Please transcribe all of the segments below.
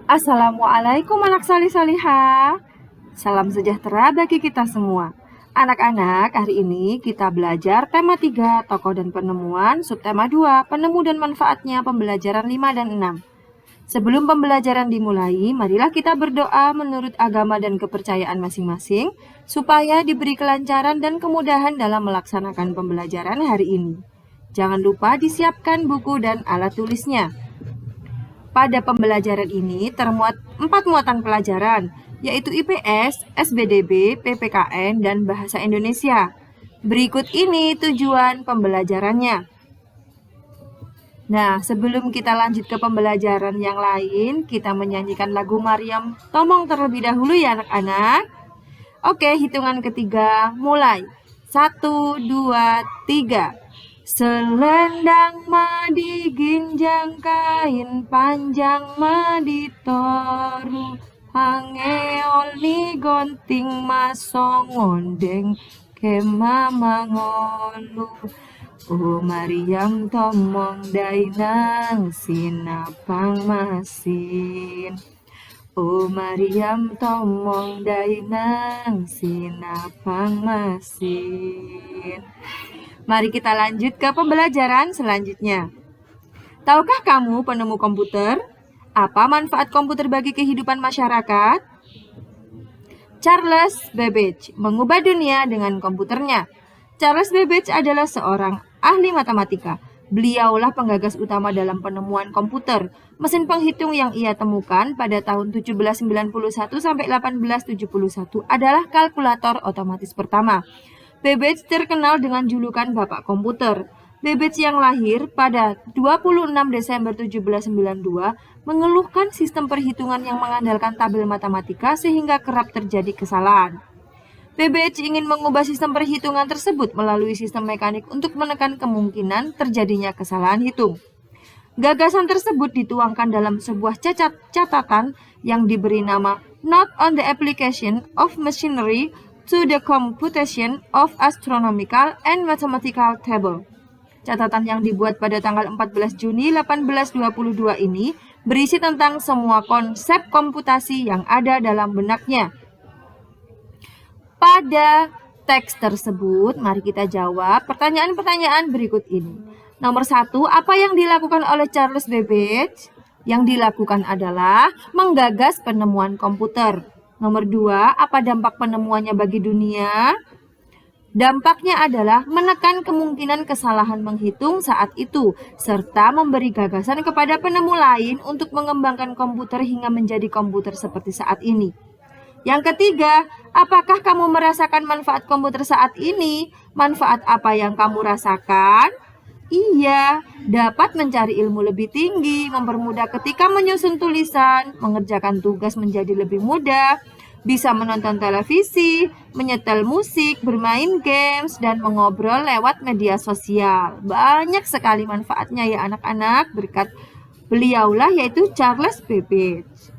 Assalamualaikum anak salih salihah. Salam sejahtera bagi kita semua. Anak-anak, hari ini kita belajar tema 3, tokoh dan penemuan, subtema 2, penemu dan manfaatnya, pembelajaran 5 dan 6. Sebelum pembelajaran dimulai, marilah kita berdoa menurut agama dan kepercayaan masing-masing, supaya diberi kelancaran dan kemudahan dalam melaksanakan pembelajaran hari ini. Jangan lupa disiapkan buku dan alat tulisnya. Pada pembelajaran ini termuat 4 muatan pelajaran, yaitu IPS, SBDB, PPKN, dan Bahasa Indonesia. Berikut ini tujuan pembelajarannya. Nah, sebelum kita lanjut ke pembelajaran yang lain, kita menyanyikan lagu Maryam Tomong terlebih dahulu ya anak-anak. Oke, hitungan ketiga, mulai. 1, 2, 3. Selendang madi ginjang kain panjang madi toru pangeol ni gonting masong ondeng kemamangolu. O Maryam tomong dainang sinapang masin. O Maryam tomong dainang sinapang masin. Mari kita lanjut ke pembelajaran selanjutnya. Tahukah kamu penemu komputer? Apa manfaat komputer bagi kehidupan masyarakat? Charles Babbage mengubah dunia dengan komputernya. Charles Babbage adalah seorang ahli matematika. Beliaulah penggagas utama dalam penemuan komputer. Mesin penghitung yang ia temukan pada tahun 1791 sampai 1871 adalah kalkulator otomatis pertama. Babbage terkenal dengan julukan Bapak Komputer. Babbage yang lahir pada 26 Desember 1792 mengeluhkan sistem perhitungan yang mengandalkan tabel matematika sehingga kerap terjadi kesalahan. Babbage ingin mengubah sistem perhitungan tersebut melalui sistem mekanik untuk menekan kemungkinan terjadinya kesalahan hitung. Gagasan tersebut dituangkan dalam sebuah catatan yang diberi nama Note on the Application of Machinery to the Computation of Astronomical and Mathematical Table. Catatan yang dibuat pada tanggal 14 Juni 1822 ini berisi tentang semua konsep komputasi yang ada dalam benaknya. Pada teks tersebut, mari kita jawab pertanyaan-pertanyaan berikut ini. Nomor 1, apa yang dilakukan oleh Charles Babbage? Yang dilakukan adalah menggagas penemuan komputer. Nomor 2, apa dampak penemuannya bagi dunia? Dampaknya adalah menekan kemungkinan kesalahan menghitung saat itu, serta memberi gagasan kepada penemu lain untuk mengembangkan komputer hingga menjadi komputer seperti saat ini. Yang ketiga, apakah kamu merasakan manfaat komputer saat ini? Manfaat apa yang kamu rasakan? Iya, dapat mencari ilmu lebih tinggi, mempermudah ketika menyusun tulisan, mengerjakan tugas menjadi lebih mudah, bisa menonton televisi, menyetel musik, bermain games, dan mengobrol lewat media sosial. Banyak sekali manfaatnya ya anak-anak, berkat beliaulah yaitu Charles Babbage.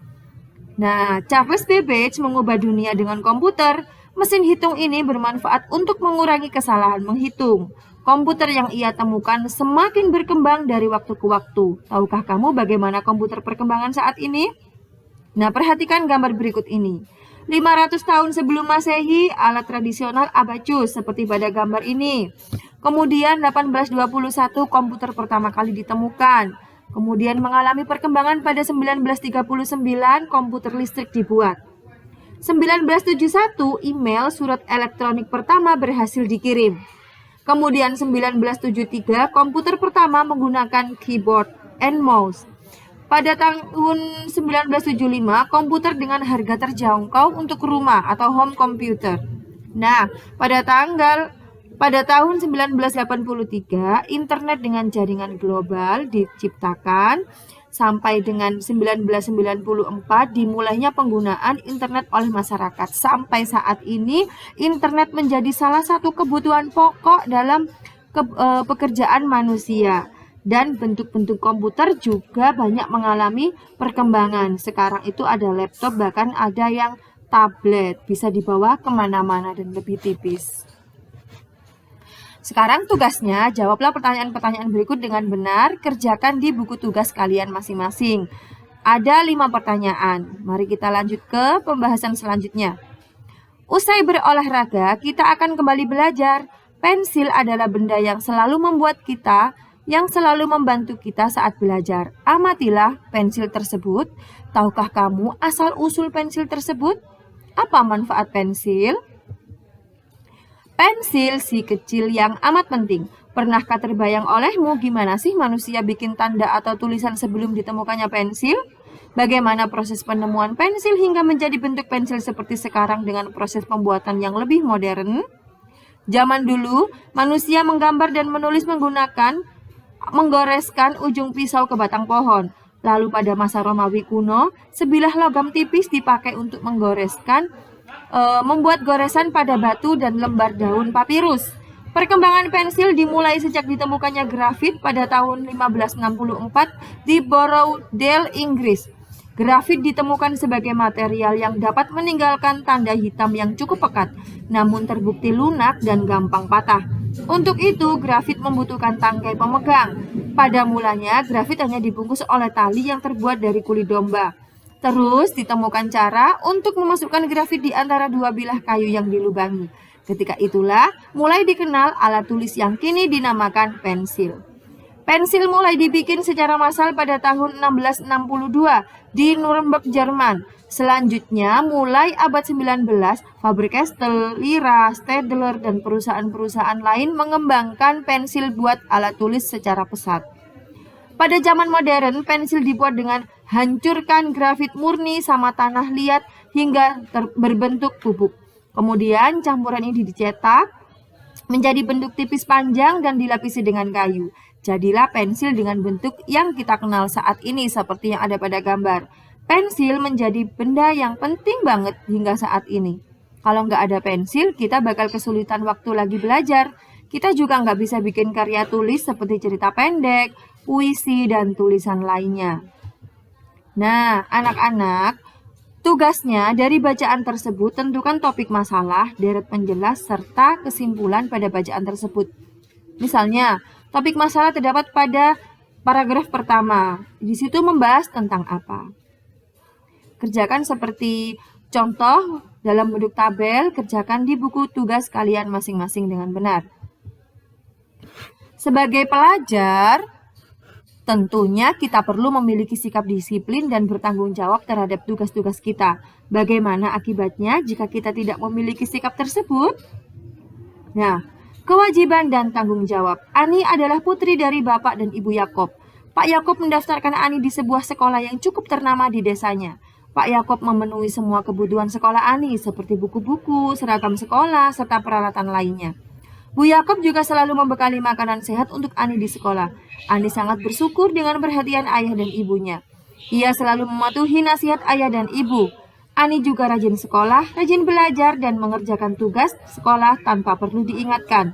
Nah, Charles Babbage mengubah dunia dengan komputer. Mesin hitung ini bermanfaat untuk mengurangi kesalahan menghitung. Komputer yang ia temukan semakin berkembang dari waktu ke waktu. Tahukah kamu bagaimana komputer perkembangan saat ini? Nah, perhatikan gambar berikut ini. 500 tahun sebelum Masehi, alat tradisional abacus seperti pada gambar ini. Kemudian 1821 komputer pertama kali ditemukan. Kemudian mengalami perkembangan pada 1939 komputer listrik dibuat. 1971 email surat elektronik pertama berhasil dikirim. Kemudian 1973 komputer pertama menggunakan keyboard and mouse. Pada tahun 1975 komputer dengan harga terjangkau untuk rumah atau home computer. Nah, pada tahun 1983 internet dengan jaringan global diciptakan. Sampai dengan 1994 dimulainya penggunaan internet oleh masyarakat. Sampai saat ini internet menjadi salah satu kebutuhan pokok dalam pekerjaan manusia. Dan bentuk-bentuk komputer juga banyak mengalami perkembangan. Sekarang itu ada laptop, bahkan ada yang tablet. Bisa dibawa kemana-mana dan lebih tipis. Sekarang tugasnya, jawablah pertanyaan-pertanyaan berikut dengan benar, kerjakan di buku tugas kalian masing-masing. Ada 5 pertanyaan. Mari kita lanjut ke pembahasan selanjutnya. Usai berolahraga, kita akan kembali belajar. Pensil adalah benda yang selalu membantu kita saat belajar. Amatilah pensil tersebut. Tahukah kamu asal-usul pensil tersebut? Apa manfaat pensil? Pensil si kecil yang amat penting. Pernahkah terbayang olehmu gimana sih manusia bikin tanda atau tulisan sebelum ditemukannya pensil? Bagaimana proses penemuan pensil hingga menjadi bentuk pensil seperti sekarang dengan proses pembuatan yang lebih modern? Zaman dulu, manusia menggambar dan menulis menggoreskan ujung pisau ke batang pohon. Lalu pada masa Romawi kuno, sebilah logam tipis dipakai untuk membuat goresan pada batu dan lembar daun papirus. Perkembangan pensil dimulai sejak ditemukannya grafit pada tahun 1564 di Borrowdale, Inggris. Grafit ditemukan sebagai material yang dapat meninggalkan tanda hitam yang cukup pekat, namun terbukti lunak dan gampang patah. Untuk itu, grafit membutuhkan tangkai pemegang. Pada mulanya, grafit hanya dibungkus oleh tali yang terbuat dari kulit domba. Terus ditemukan cara untuk memasukkan grafit di antara dua bilah kayu yang dilubangi. Ketika itulah mulai dikenal alat tulis yang kini dinamakan pensil. Pensil mulai dibikin secara massal pada tahun 1662 di Nuremberg, Jerman. Selanjutnya, mulai abad 19, Faber-Castell, Lyra, Staedtler, dan perusahaan-perusahaan lain mengembangkan pensil buat alat tulis secara pesat. Pada zaman modern, pensil dibuat dengan hancurkan grafit murni sama tanah liat hingga berbentuk bubuk. Kemudian campuran ini dicetak menjadi bentuk tipis panjang dan dilapisi dengan kayu. Jadilah pensil dengan bentuk yang kita kenal saat ini seperti yang ada pada gambar. Pensil menjadi benda yang penting banget hingga saat ini. Kalau nggak ada pensil, kita bakal kesulitan waktu lagi belajar. Kita juga nggak bisa bikin karya tulis seperti cerita pendek, puisi, dan tulisan lainnya. Nah, anak-anak, tugasnya dari bacaan tersebut tentukan topik masalah, deret penjelas, serta kesimpulan pada bacaan tersebut. Misalnya, topik masalah terdapat pada paragraf pertama. Di situ membahas tentang apa. Kerjakan seperti contoh dalam bentuk tabel, kerjakan di buku tugas kalian masing-masing dengan benar. Sebagai pelajar, tentunya kita perlu memiliki sikap disiplin dan bertanggung jawab terhadap tugas-tugas kita. Bagaimana akibatnya jika kita tidak memiliki sikap tersebut? Nah, kewajiban dan tanggung jawab. Ani adalah putri dari Bapak dan Ibu Yakob. Pak Yakob mendaftarkan Ani di sebuah sekolah yang cukup ternama di desanya. Pak Yakob memenuhi semua kebutuhan sekolah Ani seperti buku-buku, seragam sekolah, serta peralatan lainnya. Bu Yakob juga selalu membekali makanan sehat untuk Ani di sekolah. Ani sangat bersyukur dengan perhatian ayah dan ibunya. Ia selalu mematuhi nasihat ayah dan ibu. Ani juga rajin sekolah, rajin belajar, dan mengerjakan tugas sekolah tanpa perlu diingatkan.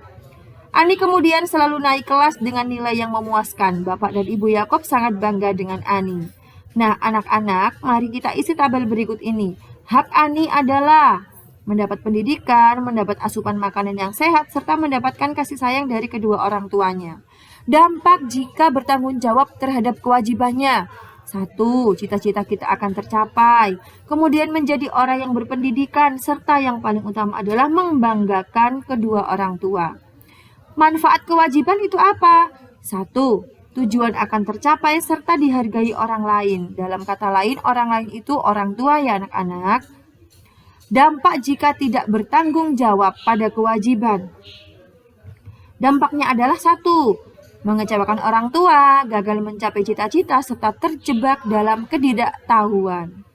Ani kemudian selalu naik kelas dengan nilai yang memuaskan. Bapak dan Ibu Yakob sangat bangga dengan Ani. Nah, anak-anak, mari kita isi tabel berikut ini. Hak Ani adalah mendapat pendidikan, mendapat asupan makanan yang sehat, serta mendapatkan kasih sayang dari kedua orang tuanya. Dampak jika bertanggung jawab terhadap kewajibannya. 1. Cita-cita kita akan tercapai. Kemudian menjadi orang yang berpendidikan, serta yang paling utama adalah membanggakan kedua orang tua. Manfaat kewajiban itu apa? 1. Tujuan akan tercapai serta dihargai orang lain. Dalam kata lain, orang lain itu orang tua ya anak-anak. Dampak jika tidak bertanggung jawab pada kewajiban. Dampaknya adalah 1. Mengecewakan orang tua, gagal mencapai cita-cita, serta terjebak dalam ketidaktahuan.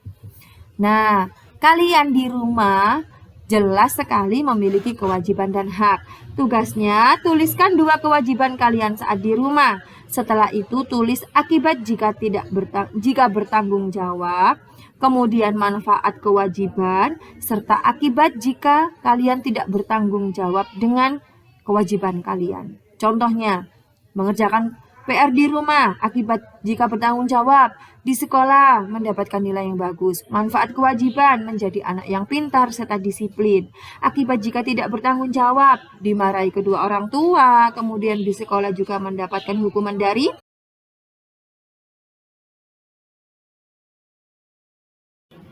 Nah, kalian di rumah jelas sekali memiliki kewajiban dan hak. Tugasnya, tuliskan 2 kewajiban kalian saat di rumah. Setelah itu, tulis akibat jika bertanggung jawab, kemudian manfaat kewajiban, serta akibat jika kalian tidak bertanggung jawab dengan kewajiban kalian. Contohnya, mengerjakan PR di rumah, akibat jika bertanggung jawab, di sekolah mendapatkan nilai yang bagus. Manfaat kewajiban, menjadi anak yang pintar serta disiplin. Akibat jika tidak bertanggung jawab, dimarahi kedua orang tua, kemudian di sekolah juga mendapatkan hukuman dari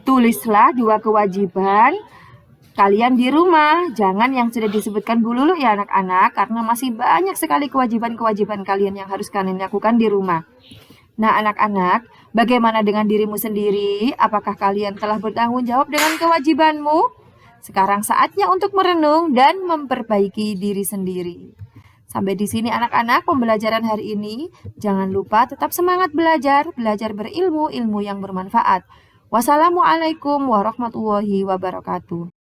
Tulislah 2 kewajiban kalian di rumah. Jangan yang sudah disebutkan Bu Lulu ya anak-anak, karena masih banyak sekali kewajiban-kewajiban kalian yang harus kalian lakukan di rumah. Nah anak-anak, bagaimana dengan dirimu sendiri? Apakah kalian telah bertanggung jawab dengan kewajibanmu? Sekarang saatnya untuk merenung dan memperbaiki diri sendiri. Sampai di sini anak-anak pembelajaran hari ini. Jangan lupa tetap semangat belajar berilmu, ilmu yang bermanfaat. Wassalamualaikum warahmatullahi wabarakatuh.